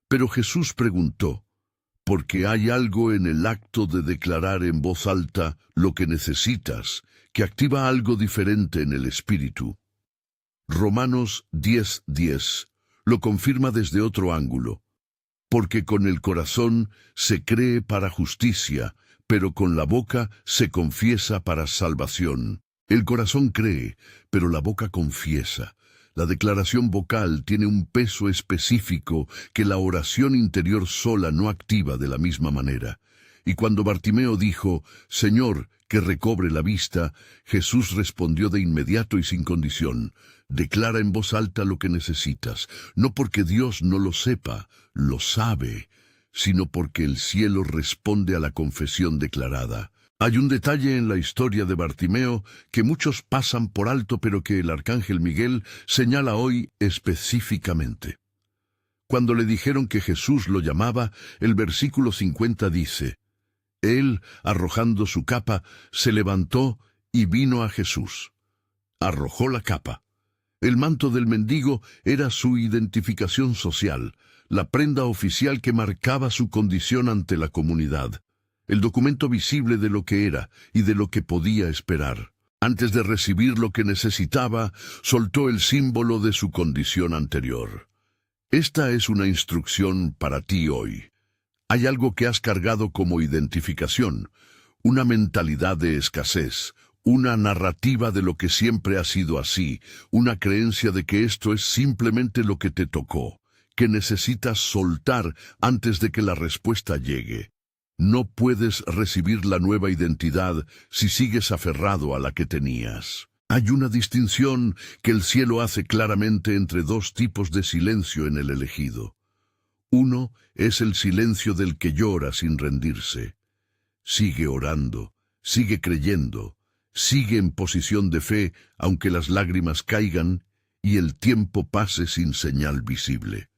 Pero Jesús preguntó, porque hay algo en el acto de declarar en voz alta lo que necesitas, que activa algo diferente en el espíritu. Romanos 10:10 lo confirma desde otro ángulo. Porque con el corazón se cree para justicia, pero con la boca se confiesa para salvación. El corazón cree, pero la boca confiesa. La declaración vocal tiene un peso específico que la oración interior sola no activa de la misma manera. Y cuando Bartimeo dijo, «Señor, que recobre la vista», Jesús respondió de inmediato y sin condición, «Declara en voz alta lo que necesitas, no porque Dios no lo sepa, lo sabe, sino porque el cielo responde a la confesión declarada». Hay un detalle en la historia de Bartimeo que muchos pasan por alto, pero que el arcángel Miguel señala hoy específicamente. Cuando le dijeron que Jesús lo llamaba, el versículo 50 dice, «Él, arrojando su capa, se levantó y vino a Jesús». Arrojó la capa. El manto del mendigo era su identificación social, la prenda oficial que marcaba su condición ante la comunidad, el documento visible de lo que era y de lo que podía esperar. Antes de recibir lo que necesitaba, soltó el símbolo de su condición anterior. Esta es una instrucción para ti hoy. Hay algo que has cargado como identificación, una mentalidad de escasez, una narrativa de lo que siempre ha sido así, una creencia de que esto es simplemente lo que te tocó, que necesitas soltar antes de que la respuesta llegue. No puedes recibir la nueva identidad si sigues aferrado a la que tenías. Hay una distinción que el cielo hace claramente entre dos tipos de silencio en el elegido. Uno es el silencio del que llora sin rendirse. Sigue orando, Sigue creyendo, sigue en posición de fe, aunque las lágrimas caigan y el tiempo pase sin señal visible.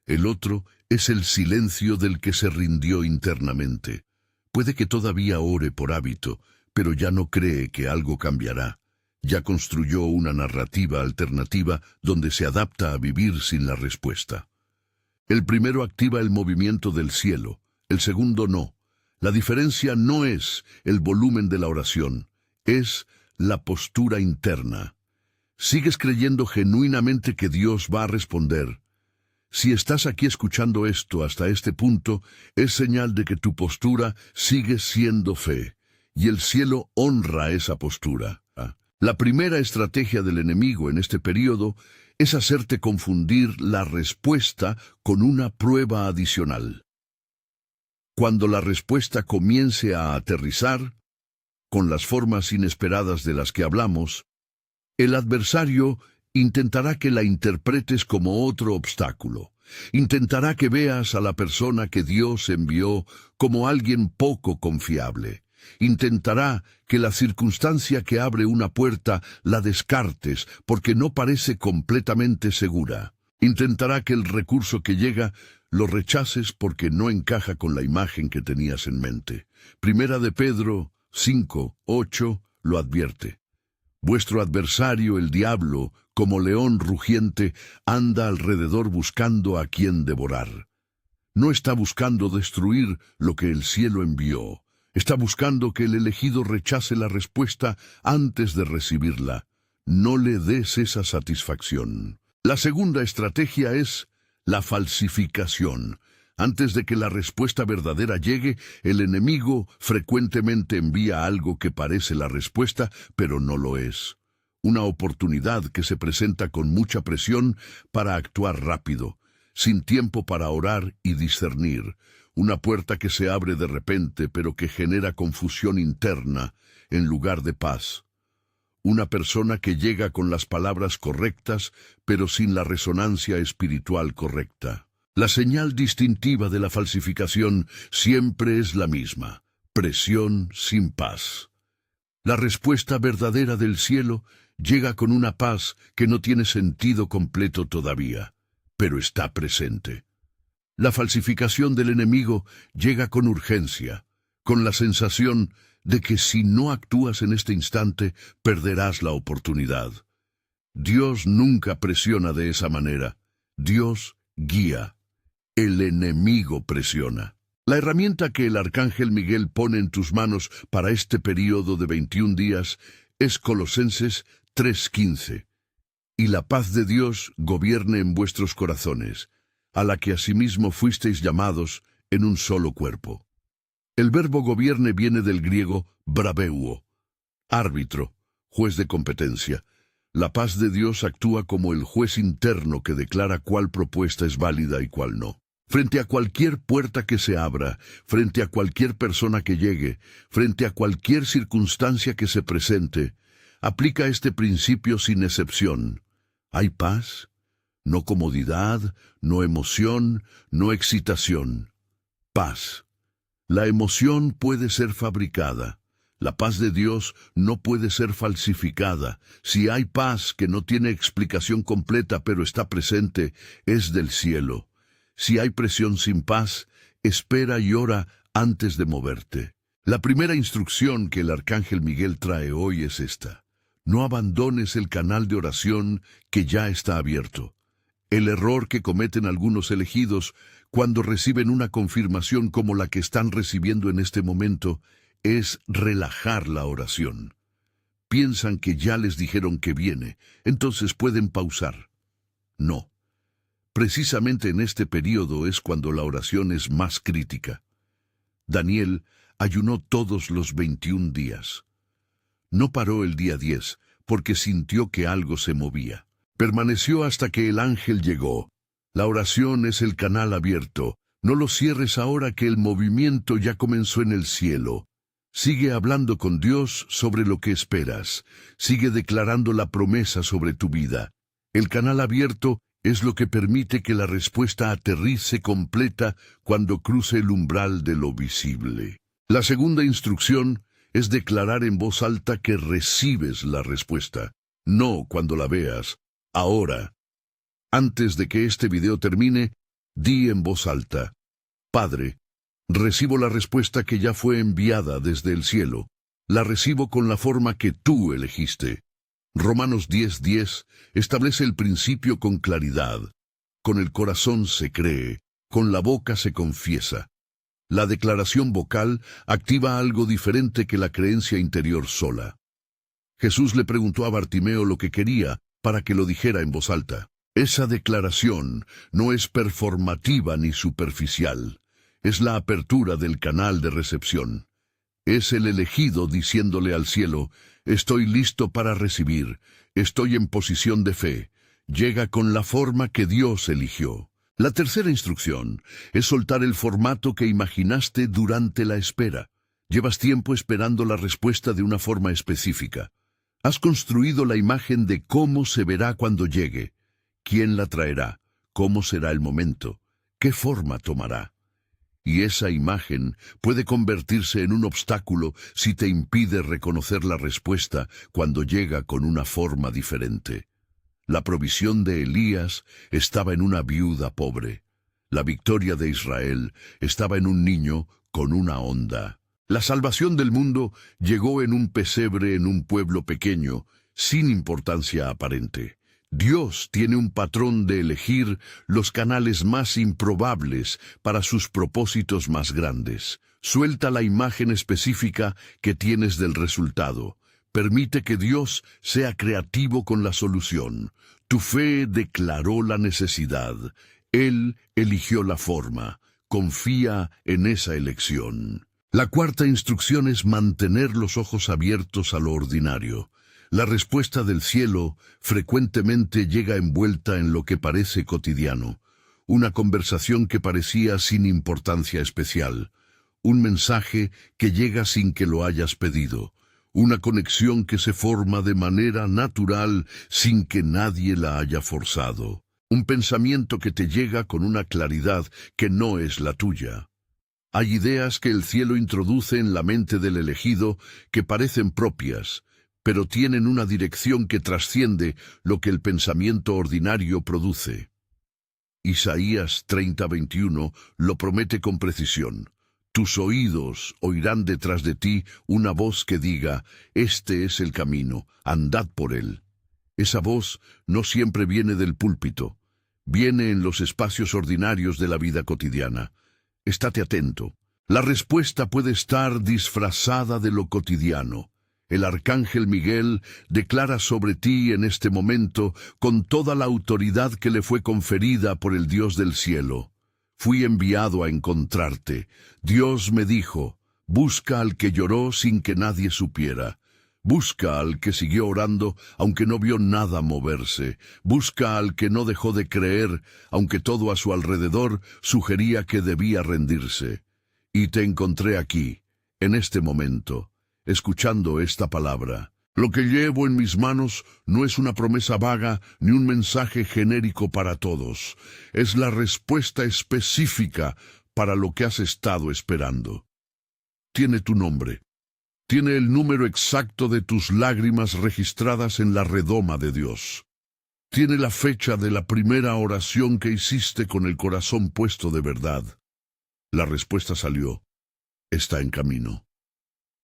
El otro es el silencio del que se rindió internamente. Puede que todavía ore por hábito, pero ya no cree que algo cambiará. Ya construyó una narrativa alternativa donde se adapta a vivir sin la respuesta. El primero activa el movimiento del cielo, el segundo no. La diferencia no es el volumen de la oración, es la postura interna. ¿Sigues creyendo genuinamente que Dios va a responder? Si estás aquí escuchando esto hasta este punto, es señal de que tu postura sigue siendo fe, y el cielo honra esa postura. La primera estrategia del enemigo en este periodo es hacerte confundir la respuesta con una prueba adicional. Cuando la respuesta comience a aterrizar, con las formas inesperadas de las que hablamos, el adversario intentará que la interpretes como otro obstáculo. Intentará que veas a la persona que Dios envió como alguien poco confiable. Intentará que la circunstancia que abre una puerta la descartes porque no parece completamente segura. Intentará que el recurso que llega lo rechaces porque no encaja con la imagen que tenías en mente. Primera de Pedro 5:8 lo advierte. Vuestro adversario, el diablo, como león rugiente, anda alrededor buscando a quien devorar. No está buscando destruir lo que el cielo envió. Está buscando que el elegido rechace la respuesta antes de recibirla. No le des esa satisfacción. La segunda estrategia es la falsificación. Antes de que la respuesta verdadera llegue, el enemigo frecuentemente envía algo que parece la respuesta, pero no lo es. Una oportunidad que se presenta con mucha presión para actuar rápido, sin tiempo para orar y discernir. Una puerta que se abre de repente, pero que genera confusión interna en lugar de paz. Una persona que llega con las palabras correctas, pero sin la resonancia espiritual correcta. La señal distintiva de la falsificación siempre es la misma: presión sin paz. La respuesta verdadera del cielo llega con una paz que no tiene sentido completo todavía, pero está presente. La falsificación del enemigo llega con urgencia, con la sensación de que si no actúas en este instante, perderás la oportunidad. Dios nunca presiona de esa manera. Dios guía. El enemigo presiona. La herramienta que el arcángel Miguel pone en tus manos para este período de 21 días es Colosenses 3:15. Y la paz de Dios gobierne en vuestros corazones, a la que asimismo fuisteis llamados en un solo cuerpo. El verbo gobierne viene del griego brabeuo, árbitro, juez de competencia. La paz de Dios actúa como el juez interno que declara cuál propuesta es válida y cuál no. Frente a cualquier puerta que se abra, frente a cualquier persona que llegue, frente a cualquier circunstancia que se presente, aplica este principio sin excepción. ¿Hay paz? No comodidad, no emoción, no excitación. Paz. La emoción puede ser fabricada. La paz de Dios no puede ser falsificada. Si hay paz que no tiene explicación completa pero está presente, es del cielo. Si hay presión sin paz, espera y ora antes de moverte. La primera instrucción que el arcángel Miguel trae hoy es esta: no abandones el canal de oración que ya está abierto. El error que cometen algunos elegidos cuando reciben una confirmación como la que están recibiendo en este momento es relajar la oración. Piensan que ya les dijeron que viene, entonces pueden pausar. No. Precisamente en este periodo es cuando la oración es más crítica. Daniel ayunó todos los 21 días. No paró el día 10 porque sintió que algo se movía. Permaneció hasta que el ángel llegó. La oración es el canal abierto. No lo cierres ahora que el movimiento ya comenzó en el cielo. Sigue hablando con Dios sobre lo que esperas. Sigue declarando la promesa sobre tu vida. El canal abierto es lo que permite que la respuesta aterrice completa cuando cruce el umbral de lo visible. La segunda instrucción es declarar en voz alta que recibes la respuesta. No cuando la veas, ahora. Antes de que este video termine, di en voz alta: Padre, recibo la respuesta que ya fue enviada desde el cielo. La recibo con la forma que tú elegiste. Romanos 10:10 establece el principio con claridad. Con el corazón se cree, con la boca se confiesa. La declaración vocal activa algo diferente que la creencia interior sola. Jesús le preguntó a Bartimeo lo que quería para que lo dijera en voz alta. Esa declaración no es performativa ni superficial. Es la apertura del canal de recepción. Es el elegido diciéndole al cielo: estoy listo para recibir, estoy en posición de fe. Llega con la forma que Dios eligió. La tercera instrucción es soltar el formato que imaginaste durante la espera. Llevas tiempo esperando la respuesta de una forma específica. Has construido la imagen de cómo se verá cuando llegue. ¿Quién la traerá? ¿Cómo será el momento? ¿Qué forma tomará? Y esa imagen puede convertirse en un obstáculo si te impide reconocer la respuesta cuando llega con una forma diferente. La provisión de Elías estaba en una viuda pobre. La victoria de Israel estaba en un niño con una onda. La salvación del mundo llegó en un pesebre en un pueblo pequeño, sin importancia aparente. Dios tiene un patrón de elegir los canales más improbables para sus propósitos más grandes. Suelta la imagen específica que tienes del resultado. Permite que Dios sea creativo con la solución. Tu fe declaró la necesidad. Él eligió la forma. Confía en esa elección. La cuarta instrucción es mantener los ojos abiertos a lo ordinario. La respuesta del cielo frecuentemente llega envuelta en lo que parece cotidiano. Una conversación que parecía sin importancia especial. Un mensaje que llega sin que lo hayas pedido. Una conexión que se forma de manera natural sin que nadie la haya forzado. Un pensamiento que te llega con una claridad que no es la tuya. Hay ideas que el cielo introduce en la mente del elegido que parecen propias, pero tienen una dirección que trasciende lo que el pensamiento ordinario produce. Isaías 30:21 lo promete con precisión. Tus oídos oirán detrás de ti una voz que diga: este es el camino, andad por él. Esa voz no siempre viene del púlpito, viene en los espacios ordinarios de la vida cotidiana. Estate atento. La respuesta puede estar disfrazada de lo cotidiano. El arcángel Miguel declara sobre ti en este momento con toda la autoridad que le fue conferida por el Dios del cielo. Fui enviado a encontrarte. Dios me dijo: busca al que lloró sin que nadie supiera. Busca al que siguió orando aunque no vio nada moverse. Busca al que no dejó de creer aunque todo a su alrededor sugería que debía rendirse. Y te encontré aquí, en este momento, escuchando esta palabra. Lo que llevo en mis manos no es una promesa vaga ni un mensaje genérico para todos. Es la respuesta específica para lo que has estado esperando. Tiene tu nombre. Tiene el número exacto de tus lágrimas registradas en la redoma de Dios. Tiene la fecha de la primera oración que hiciste con el corazón puesto de verdad. La respuesta salió. Está en camino.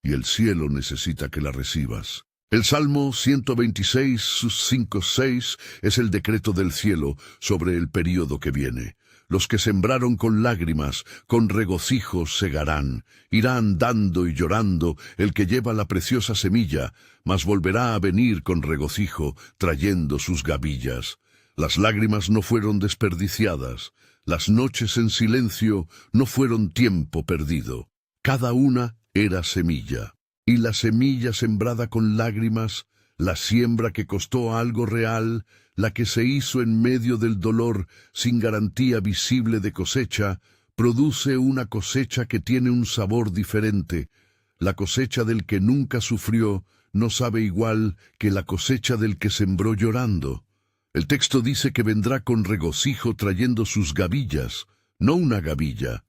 Y el cielo necesita que la recibas. El Salmo 126, 5-6 es el decreto del cielo sobre el período que viene. Los que sembraron con lágrimas, con regocijo segarán. Irá andando y llorando el que lleva la preciosa semilla, mas volverá a venir con regocijo, trayendo sus gavillas. Las lágrimas no fueron desperdiciadas. Las noches en silencio no fueron tiempo perdido. Cada una era semilla. Y la semilla sembrada con lágrimas, la siembra que costó algo real, la que se hizo en medio del dolor sin garantía visible de cosecha, produce una cosecha que tiene un sabor diferente. La cosecha del que nunca sufrió no sabe igual que la cosecha del que sembró llorando. El texto dice que vendrá con regocijo trayendo sus gavillas, no una gavilla.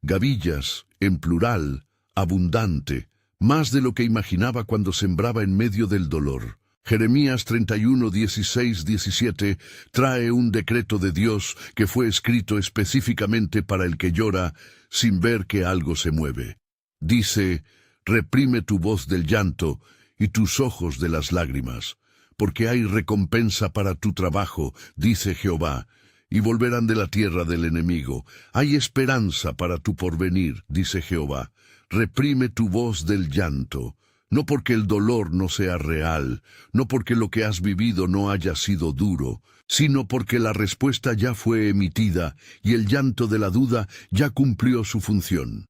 Gavillas, en plural, abundante, más de lo que imaginaba cuando sembraba en medio del dolor. Jeremías 31, 16, 17 trae un decreto de Dios que fue escrito específicamente para el que llora sin ver que algo se mueve. Dice: reprime tu voz del llanto y tus ojos de las lágrimas, porque hay recompensa para tu trabajo, dice Jehová, y volverán de la tierra del enemigo. Hay esperanza para tu porvenir, dice Jehová. Reprime tu voz del llanto, no porque el dolor no sea real, no porque lo que has vivido no haya sido duro, sino porque la respuesta ya fue emitida y el llanto de la duda ya cumplió su función.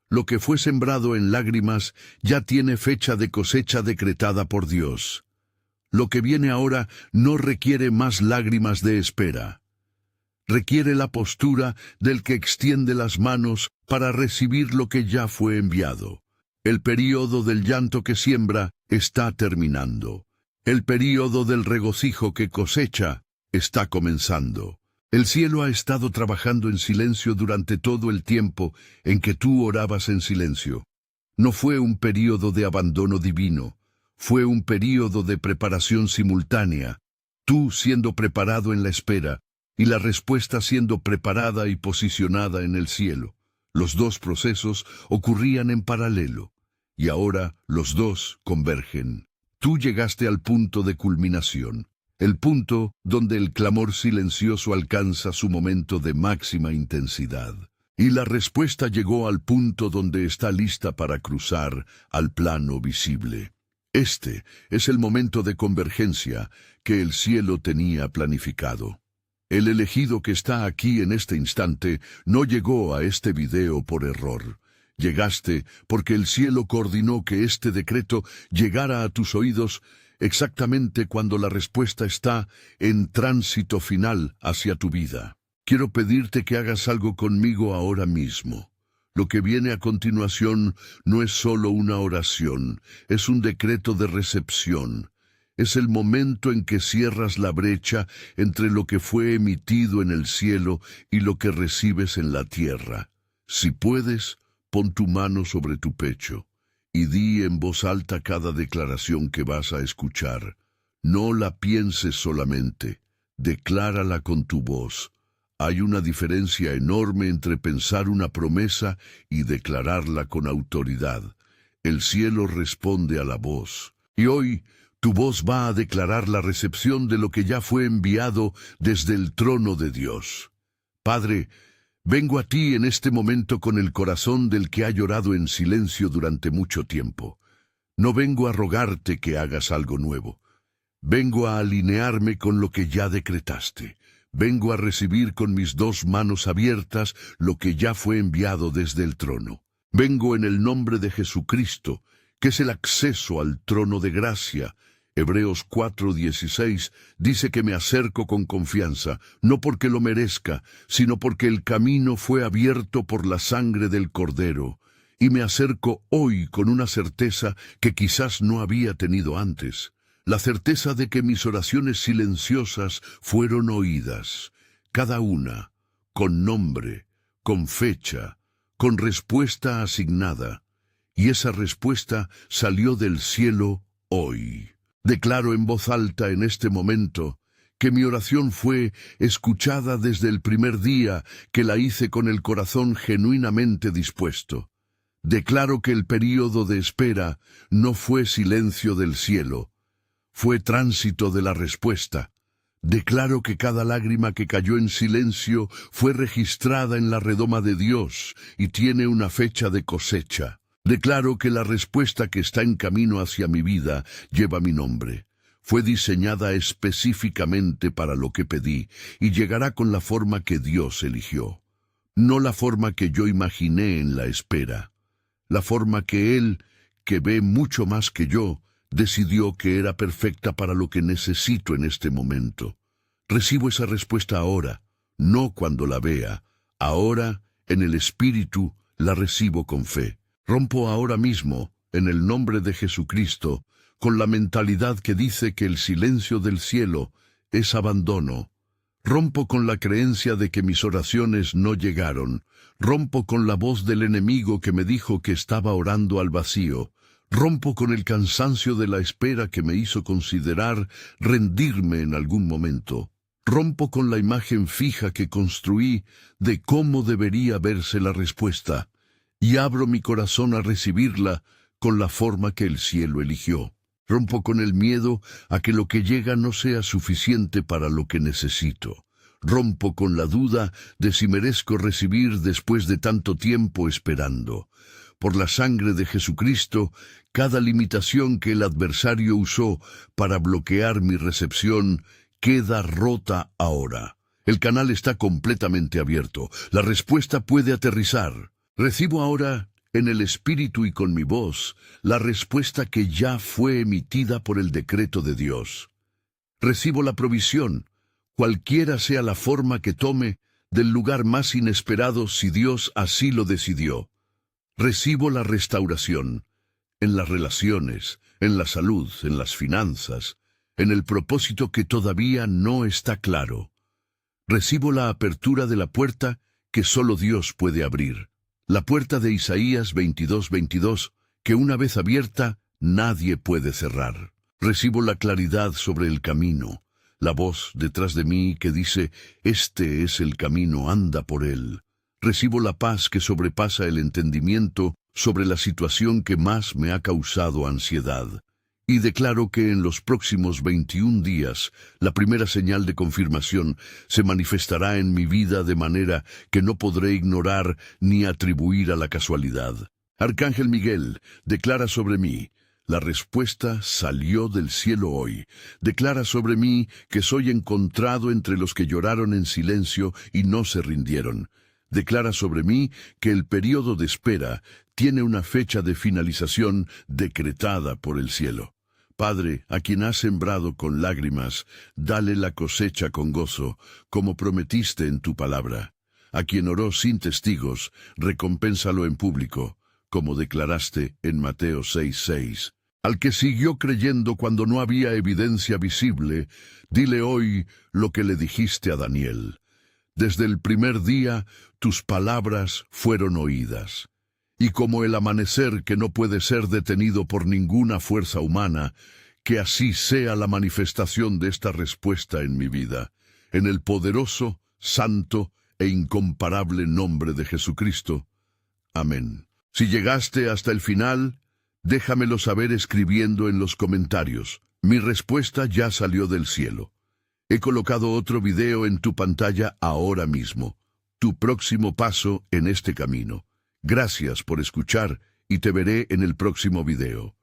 Lo que fue sembrado en lágrimas ya tiene fecha de cosecha decretada por Dios. Lo que viene ahora no requiere más lágrimas de espera. Requiere la postura del que extiende las manos para recibir lo que ya fue enviado. El período del llanto que siembra está terminando. El período del regocijo que cosecha está comenzando. El cielo ha estado trabajando en silencio durante todo el tiempo en que tú orabas en silencio. No fue un período de abandono divino, fue un período de preparación simultánea, tú siendo preparado en la espera y la respuesta siendo preparada y posicionada en el cielo. Los dos procesos ocurrían en paralelo, y ahora los dos convergen. Tú llegaste al punto de culminación. El punto donde el clamor silencioso alcanza su momento de máxima intensidad. Y la respuesta llegó al punto donde está lista para cruzar al plano visible. Este es el momento de convergencia que el cielo tenía planificado. El elegido que está aquí en este instante no llegó a este video por error. Llegaste porque el cielo coordinó que este decreto llegara a tus oídos exactamente cuando la respuesta está en tránsito final hacia tu vida. Quiero pedirte que hagas algo conmigo ahora mismo. Lo que viene a continuación no es solo una oración, es un decreto de recepción. Es el momento en que cierras la brecha entre lo que fue emitido en el cielo y lo que recibes en la tierra. Si puedes, pon tu mano sobre tu pecho y di en voz alta cada declaración que vas a escuchar. No la pienses solamente, declárala con tu voz. Hay una diferencia enorme entre pensar una promesa y declararla con autoridad. El cielo responde a la voz. Y hoy, tu voz va a declarar la recepción de lo que ya fue enviado desde el trono de Dios. Padre, vengo a ti en este momento con el corazón del que ha llorado en silencio durante mucho tiempo. No vengo a rogarte que hagas algo nuevo. Vengo a alinearme con lo que ya decretaste. Vengo a recibir con mis dos manos abiertas lo que ya fue enviado desde el trono. Vengo en el nombre de Jesucristo, que es el acceso al trono de gracia. Hebreos 4:16 dice que me acerco con confianza, no porque lo merezca, sino porque el camino fue abierto por la sangre del Cordero, y me acerco hoy con una certeza que quizás no había tenido antes, la certeza de que mis oraciones silenciosas fueron oídas, cada una, con nombre, con fecha, con respuesta asignada, y esa respuesta salió del cielo hoy. Declaro en voz alta en este momento que mi oración fue escuchada desde el primer día que la hice con el corazón genuinamente dispuesto. Declaro que el período de espera no fue silencio del cielo, fue tránsito de la respuesta. Declaro que cada lágrima que cayó en silencio fue registrada en la redoma de Dios y tiene una fecha de cosecha. Declaro que la respuesta que está en camino hacia mi vida lleva mi nombre. Fue diseñada específicamente para lo que pedí y llegará con la forma que Dios eligió. No la forma que yo imaginé en la espera. La forma que Él, que ve mucho más que yo, decidió que era perfecta para lo que necesito en este momento. Recibo esa respuesta ahora, no cuando la vea. Ahora, en el Espíritu, la recibo con fe. Rompo ahora mismo, en el nombre de Jesucristo, con la mentalidad que dice que el silencio del cielo es abandono. Rompo con la creencia de que mis oraciones no llegaron. Rompo con la voz del enemigo que me dijo que estaba orando al vacío. Rompo con el cansancio de la espera que me hizo considerar rendirme en algún momento. Rompo con la imagen fija que construí de cómo debería verse la respuesta, y abro mi corazón a recibirla con la forma que el cielo eligió. Rompo con el miedo a que lo que llega no sea suficiente para lo que necesito. Rompo con la duda de si merezco recibir después de tanto tiempo esperando. Por la sangre de Jesucristo, cada limitación que el adversario usó para bloquear mi recepción queda rota ahora. El canal está completamente abierto. La respuesta puede aterrizar. Recibo ahora, en el Espíritu y con mi voz, la respuesta que ya fue emitida por el decreto de Dios. Recibo la provisión, cualquiera sea la forma que tome, del lugar más inesperado si Dios así lo decidió. Recibo la restauración, en las relaciones, en la salud, en las finanzas, en el propósito que todavía no está claro. Recibo la apertura de la puerta que solo Dios puede abrir. La puerta de Isaías 22:22, que una vez abierta, nadie puede cerrar. Recibo la claridad sobre el camino, la voz detrás de mí que dice, «Este es el camino, anda por él». Recibo la paz que sobrepasa el entendimiento sobre la situación que más me ha causado ansiedad. Y declaro que en los próximos 21 días, la primera señal de confirmación se manifestará en mi vida de manera que no podré ignorar ni atribuir a la casualidad. Arcángel Miguel, declara sobre mí, la respuesta salió del cielo hoy. Declara sobre mí que soy encontrado entre los que lloraron en silencio y no se rindieron. Declara sobre mí que el periodo de espera tiene una fecha de finalización decretada por el cielo. Padre, a quien has sembrado con lágrimas, dale la cosecha con gozo, como prometiste en tu palabra. A quien oró sin testigos, recompénsalo en público, como declaraste en Mateo 6:6. Al que siguió creyendo cuando no había evidencia visible, dile hoy lo que le dijiste a Daniel. Desde el primer día, tus palabras fueron oídas. Y como el amanecer que no puede ser detenido por ninguna fuerza humana, que así sea la manifestación de esta respuesta en mi vida, en el poderoso, santo e incomparable nombre de Jesucristo. Amén. Si llegaste hasta el final, déjamelo saber escribiendo en los comentarios. Mi respuesta ya salió del cielo. He colocado otro video en tu pantalla ahora mismo. Tu próximo paso en este camino. Gracias por escuchar y te veré en el próximo video.